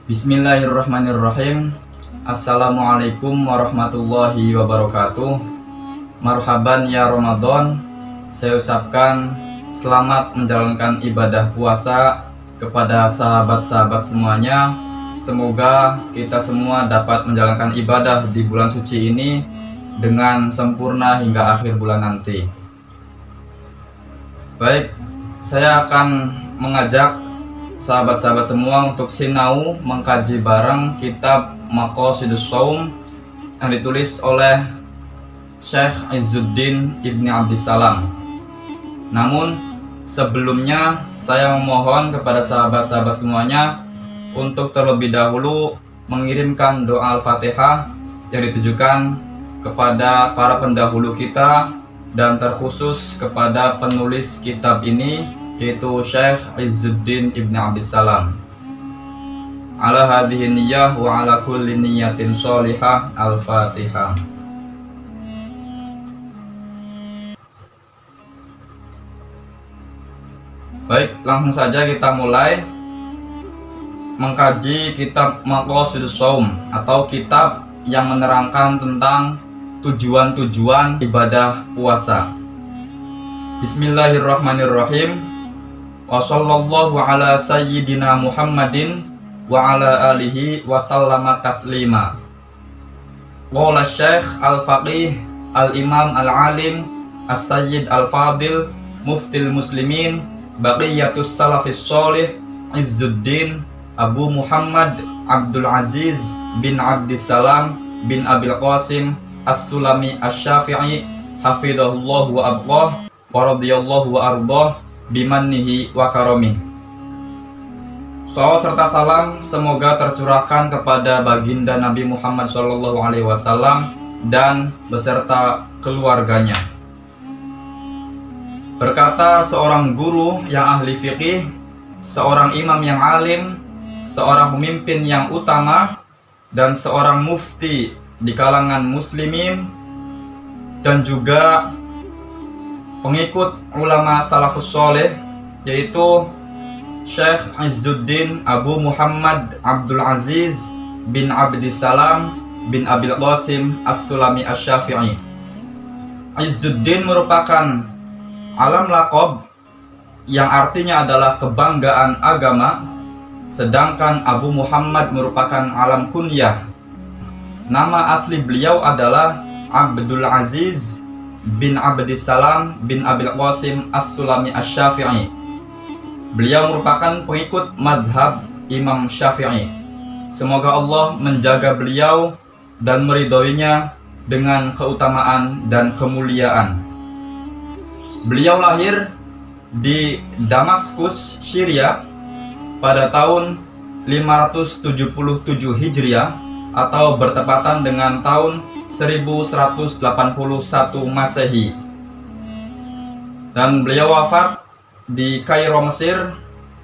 Bismillahirrahmanirrahim. Assalamualaikum warahmatullahi wabarakatuh. Marhaban ya Ramadan. Saya ucapkan selamat menjalankan ibadah puasa kepada sahabat-sahabat semuanya. Semoga kita semua dapat menjalankan ibadah di bulan suci ini dengan sempurna hingga akhir bulan nanti. Baik, saya akan mengajak sahabat-sahabat semua untuk sinau mengkaji bareng kitab Maqasidus Shaum yang ditulis oleh Syekh Izzuddin Ibni Abdissalam. Namun sebelumnya saya memohon kepada sahabat-sahabat semuanya untuk terlebih dahulu mengirimkan doa Al-Fatihah yang ditujukan kepada para pendahulu kita dan terkhusus kepada penulis kitab ini, yaitu Syekh Izzuddin Ibni Abdissalam. Ala hadhihi niyyah wa ala kulli niyyatin sholihah. Al-Fatihah. Baik, langsung saja kita mulai mengkaji kitab Maqasidus Shaum, atau kitab yang menerangkan tentang tujuan-tujuan ibadah puasa. Bismillahirrahmanirrahim. Wa sallallahu ala sayyidina Muhammadin wa ala alihi wa sallama taslima. Qala Syekh Al-Faqih Al-Imam Al-Alim As-Sayyid Al-Fadil Muftil Muslimin Baqiyatus Salafis Sholih Izzuddin Abu Muhammad Abdul Aziz bin Abdissalam bin Abil Qasim As-Sulami Asy-Syafi'i hafidhahullah wa abqah wa radhiyallahu wa ardah bimannihi wa karamih. Salawat serta salam semoga tercurahkan kepada baginda Nabi Muhammad SAW dan beserta keluarganya. Berkata seorang guru yang ahli fikih, seorang imam yang alim, seorang pemimpin yang utama, dan seorang mufti di kalangan muslimin, dan juga pengikut ulama salafus sholeh, yaitu Syekh Izzuddin Abu Muhammad Abdul Aziz bin Abdissalam bin Abil Qasim As-Sulami Asy-Syafi'i. Izzuddin merupakan alam laqab yang artinya adalah kebanggaan agama, sedangkan Abu Muhammad merupakan alam kunyah. Nama asli beliau adalah Abdul Aziz bin Abdissalam bin Abil Qasim As-Sulami Asy-Syafi'i. Beliau merupakan pengikut madhab Imam Syafi'i. Semoga Allah menjaga beliau dan meridhoinya dengan keutamaan dan kemuliaan. Beliau lahir di Damaskus, Syria pada tahun 577 Hijriah atau bertepatan dengan tahun 1181 Masehi. Dan beliau wafat di Kairo, Mesir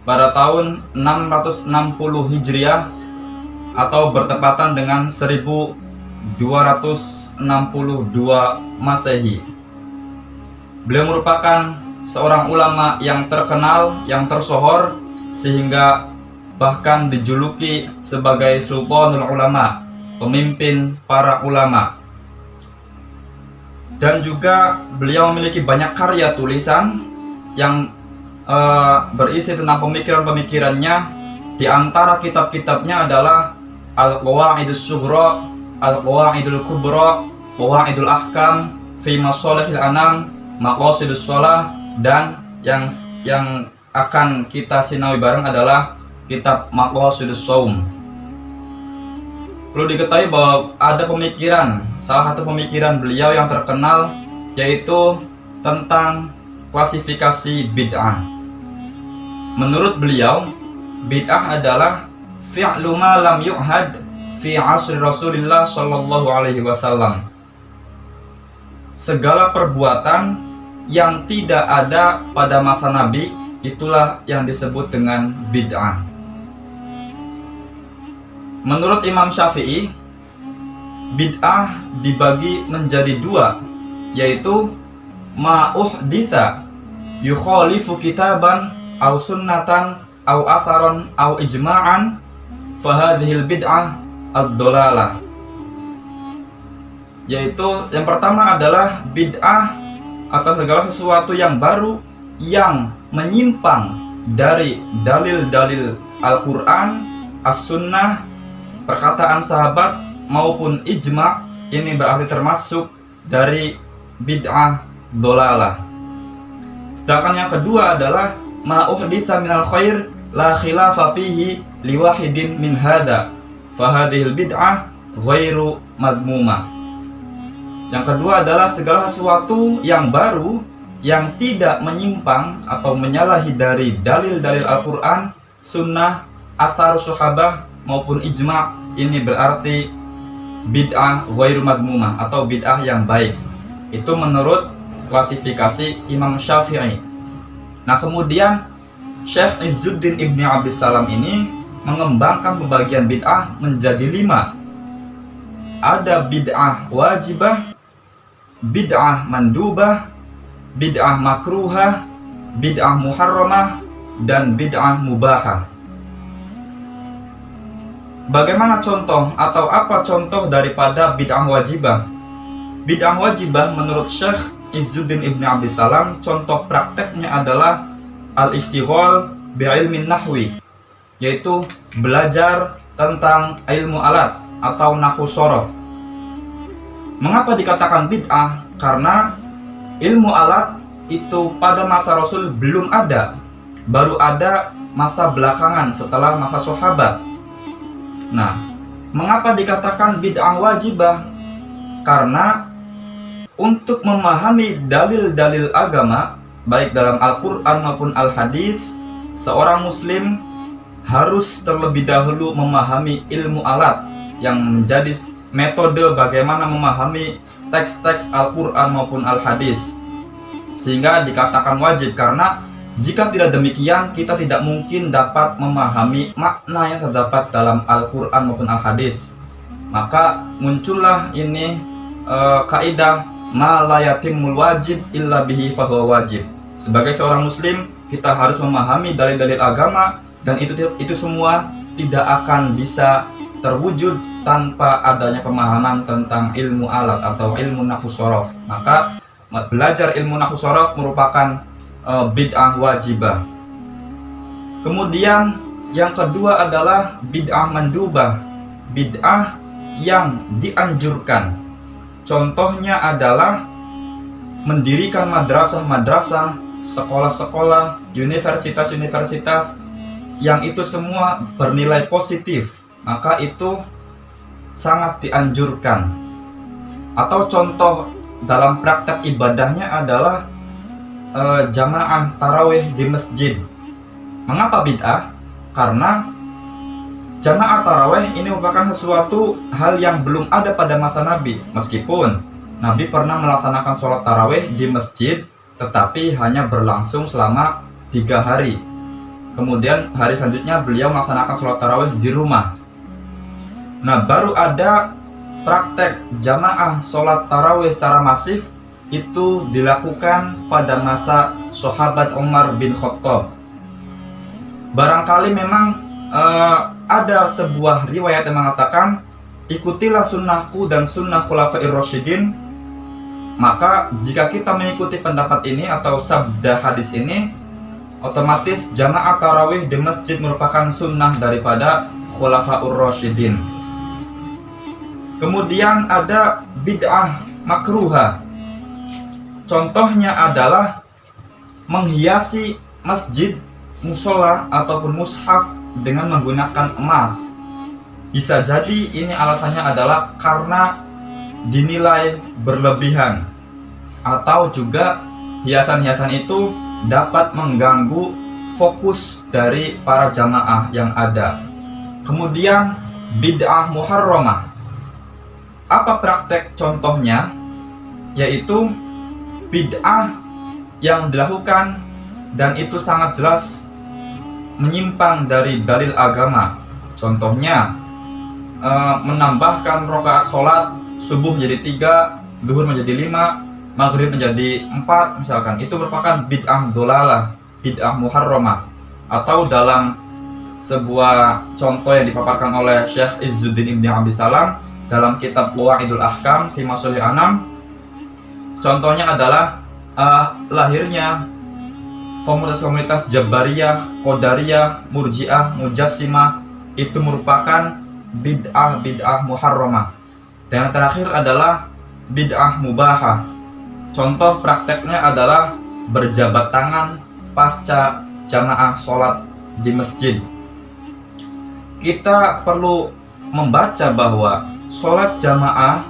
pada tahun 660 Hijriah atau bertepatan dengan 1262 Masehi. Beliau merupakan seorang ulama yang terkenal, yang tersohor, sehingga bahkan dijuluki sebagai Sultanul Ulama, pemimpin para ulama. Dan juga beliau memiliki banyak karya tulisan yang berisi tentang pemikiran-pemikirannya. Di antara kitab-kitabnya adalah Al-Qawaidus Sughra, Al-Qawaidul Kubra, Qawaidul Ahkam, Fi Masalihil Anam, Maqasidus Shalah, dan yang akan kita sinawi bareng adalah kitab Maqasidus Shaum. Perlu diketahui bahwa ada pemikiran, salah satu pemikiran beliau yang terkenal, yaitu tentang klasifikasi bid'ah. Menurut beliau, bid'ah adalah fi'lu ma lam yu'had fi asri Rasulillah sallallahu alaihi wasallam. Segala perbuatan yang tidak ada pada masa Nabi, itulah yang disebut dengan bid'ah. Menurut Imam Syafi'i, bid'ah dibagi menjadi dua, yaitu ma'uhditha yukhalifu kitaban aw sunnatan aw atharon aw ijma'an fahadhil bid'ah ad-dolalah. Yaitu yang pertama adalah bid'ah atau segala sesuatu yang baru yang menyimpang dari dalil-dalil Al-Quran, As-Sunnah, perkataan sahabat maupun ijma'. Ini berarti termasuk dari bid'ah dolalah. Sedangkan yang kedua adalah ma uhditsa minal khair la khilafa fihi liwahidin min hadza fahadhil bid'ah ghairu madmumah. Yang kedua adalah segala sesuatu yang baru yang tidak menyimpang atau menyalahi dari dalil-dalil Al-Quran, Sunnah, athar sahabah maupun ijma'. Ini berarti bid'ah ghairu madmumah atau bid'ah yang baik. Itu menurut klasifikasi Imam Syafi'i. Nah, kemudian Syekh Izzuddin Ibni Abdissalam ini mengembangkan pembagian bid'ah menjadi 5. Ada bid'ah wajibah, bid'ah mandubah, bid'ah makruhah, bid'ah muharramah, dan bid'ah mubahah. Bagaimana contoh atau apa contoh daripada bid'ah wajibah? Bid'ah wajibah menurut Syekh Izzuddin Ibni Abdissalam, contoh prakteknya adalah al-ishtighal bi'ilmin nahwi, yaitu belajar tentang ilmu alat atau nahwu shorof. Mengapa dikatakan bid'ah? Karena ilmu alat itu pada masa Rasul belum ada, baru ada masa belakangan setelah masa sahabat. Nah, mengapa dikatakan bid'ah wajibah? Karena untuk memahami dalil-dalil agama, baik dalam Al-Quran maupun Al-Hadis, seorang muslim harus terlebih dahulu memahami ilmu alat yang menjadi metode bagaimana memahami teks-teks Al-Quran maupun Al-Hadis, sehingga dikatakan wajib. Karena jika tidak demikian, kita tidak mungkin dapat memahami makna yang terdapat dalam Al-Quran maupun Al-Hadis. Maka muncullah ini kaidah ma la yatimul wajib illa bihi fahuwa wajib. Sebagai seorang muslim, kita harus memahami dalil-dalil agama, dan itu semua tidak akan bisa terwujud tanpa adanya pemahaman tentang ilmu alat atau ilmu nahwu shorof. Maka belajar ilmu nahwu shorof merupakan bid'ah wajibah. Kemudian yang kedua adalah bid'ah mandubah, bid'ah yang dianjurkan. Contohnya adalah mendirikan madrasah-madrasah, sekolah-sekolah, universitas-universitas yang itu semua bernilai positif, maka itu sangat dianjurkan. Atau contoh dalam praktek ibadahnya adalah jamaah tarawih di masjid. Mengapa bid'ah? Karena jamaah tarawih ini merupakan sesuatu hal yang belum ada pada masa Nabi. Meskipun Nabi pernah melaksanakan sholat tarawih di masjid, tetapi hanya berlangsung selama 3 hari. Kemudian hari selanjutnya beliau melaksanakan sholat tarawih di rumah. Nah, baru ada praktek jamaah sholat tarawih secara masif itu dilakukan pada masa sahabat Umar bin Khattab. Barangkali memang ada sebuah riwayat yang mengatakan, ikutilah sunnahku dan sunnah khulafair rasyidin. Maka jika kita mengikuti pendapat ini atau sabda hadis ini, otomatis jamaah tarawih di masjid merupakan sunnah daripada khulafaur rasyidin. Kemudian ada bid'ah makruha. Contohnya adalah menghiasi masjid, musola ataupun mushaf dengan menggunakan emas. Bisa jadi ini alasannya adalah karena dinilai berlebihan, atau juga hiasan-hiasan itu dapat mengganggu fokus dari para jamaah yang ada. Kemudian bid'ah muharramah. Apa praktek contohnya? Yaitu bid'ah yang dilakukan dan itu sangat jelas menyimpang dari dalil agama. Contohnya menambahkan rakaat sholat subuh menjadi 3, zuhur menjadi 5, maghrib menjadi 4 misalkan. Itu merupakan bid'ah dolalah, bid'ah muharramah. Atau dalam sebuah contoh yang dipaparkan oleh Syekh Izzuddin Ibn Abdissalam dalam kitab Qawaidul Ahkam fi Masalih Anam. Contohnya adalah lahirnya komunitas-komunitas Jabariyah, Qadariyah, Murji'ah, Mujassimah, itu merupakan bid'ah muharramah. Dan yang terakhir adalah bid'ah mubahah. Contoh prakteknya adalah berjabat tangan pasca jamaah sholat di masjid. Kita perlu membaca bahwa sholat jamaah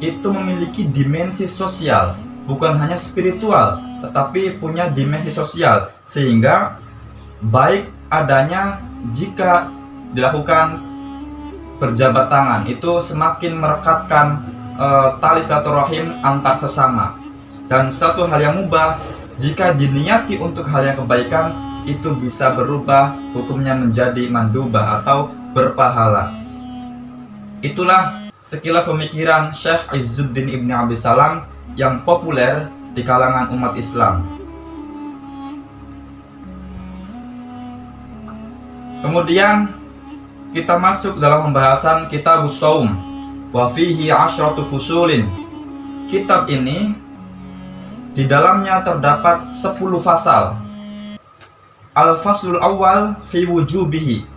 itu memiliki dimensi sosial, bukan hanya spiritual, tetapi punya dimensi sosial, sehingga baik adanya jika dilakukan berjabat tangan itu semakin merekatkan tali silaturahim antar sesama. Dan satu hal yang mubah, jika diniati untuk hal yang kebaikan, itu bisa berubah hukumnya menjadi mandubah atau berpahala. Itulah sekilas pemikiran Syekh Izzuddin Ibn Abdissalam yang populer di kalangan umat Islam. Kemudian kita masuk dalam pembahasan kitab Shaum wa fihi 'asyratu fusulin. Kitab ini di dalamnya terdapat 10 fasal. Al-faslul awal fi wujubihi.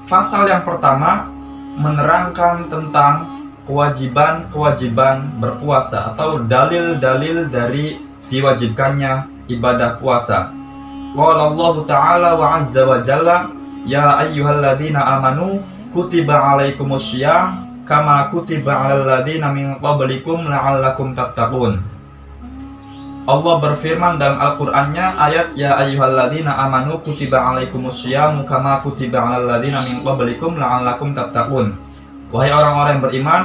Fasal yang pertama menerangkan tentang kewajiban-kewajiban berpuasa atau dalil-dalil dari diwajibkannya ibadah puasa. Qala Allah Ta'ala wa 'azza wa jalla, ya ayyuhalladzina amanu kutiba 'alaikumussyiyam kama kutiba 'alal ladzina min qablikum la'allakum tattaqun. Allah berfirman dalam Al-Qur'annya ayat ya ayyuhalladzina amanu kutiba 'alaikumussyiyam kama kutiba 'alal ladzina min qablikum la'allakum tattaqun. Wahai orang-orang yang beriman,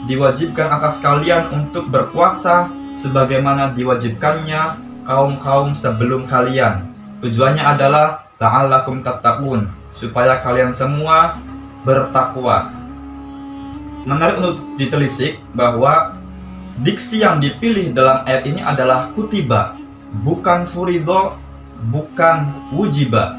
diwajibkan atas kalian untuk berpuasa sebagaimana diwajibkannya kaum-kaum sebelum kalian. Tujuannya adalah la'allakum tattaqun, supaya kalian semua bertakwa. Menarik untuk ditelisik bahwa diksi yang dipilih dalam ayat ini adalah kutiba, bukan furido, bukan wujiba.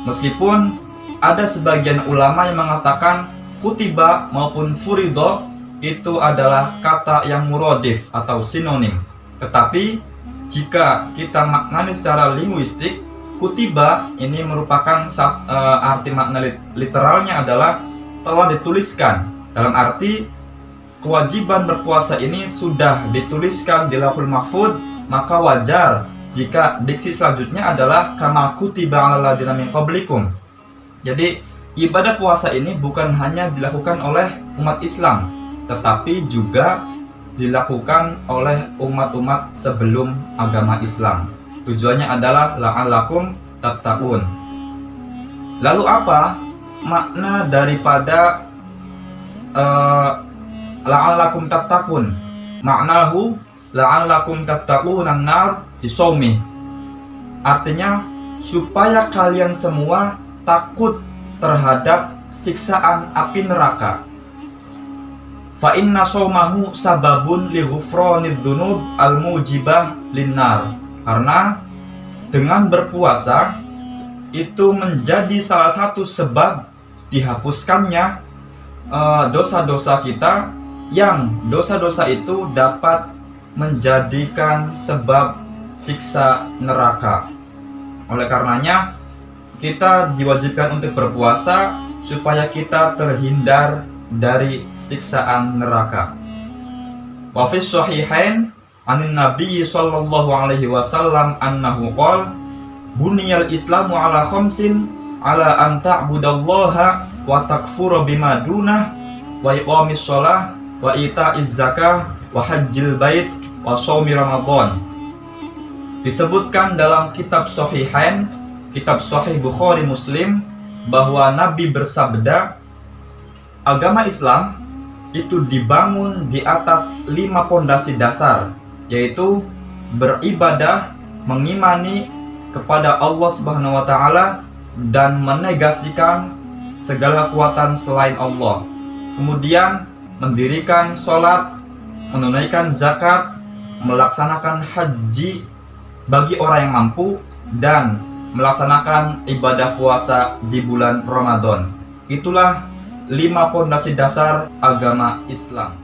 Meskipun ada sebagian ulama yang mengatakan kutiba maupun furido itu adalah kata yang muradif atau sinonim. Tetapi jika kita maknani secara linguistik, kutiba ini merupakan arti makna literalnya adalah telah dituliskan. Dalam arti kewajiban berpuasa ini sudah dituliskan di Lauhul Mahfuz, maka wajar jika diksi selanjutnya adalah kama kutiba 'alal ladzina min qablikum. Jadi ibadah puasa ini bukan hanya dilakukan oleh umat Islam, tetapi juga dilakukan oleh umat-umat sebelum agama Islam. Tujuannya adalah la'allakum tattaqun. Lalu apa makna daripada la'allakum tattaqun? Maknahu la'allakum tattaqun an-nar bisaumi. Artinya supaya kalian semua takut terhadap siksaan api neraka. Fa inna shaumahu sababun li ghufranid dzunub al-mujibah lin-nar. Karena dengan berpuasa itu menjadi salah satu sebab dihapuskannya dosa-dosa kita, yang dosa-dosa itu dapat menjadikan sebab siksa neraka. Oleh karenanya kita diwajibkan untuk berpuasa supaya kita terhindar dari siksaan neraka. Wa fi shahihain anin nabiy sallallahu alaihi wasallam annahu qala buniyal islamu ala khamsin ala an ta'budallaha wa takfura bima dunah wa iqamis shalah wa ita'iz zakah wa hajjil bait wa shaumi ramadan. Disebutkan dalam kitab Shahihain, kitab Sahih Bukhari Muslim, bahwa Nabi bersabda, agama Islam itu dibangun di atas 5 pondasi dasar, yaitu beribadah, mengimani kepada Allah Subhanahu wa taala dan menegasikan segala kekuatan selain Allah. Kemudian mendirikan sholat, menunaikan zakat, melaksanakan haji bagi orang yang mampu, dan melaksanakan ibadah puasa di bulan Ramadan. Itulah 5 pondasi dasar agama Islam.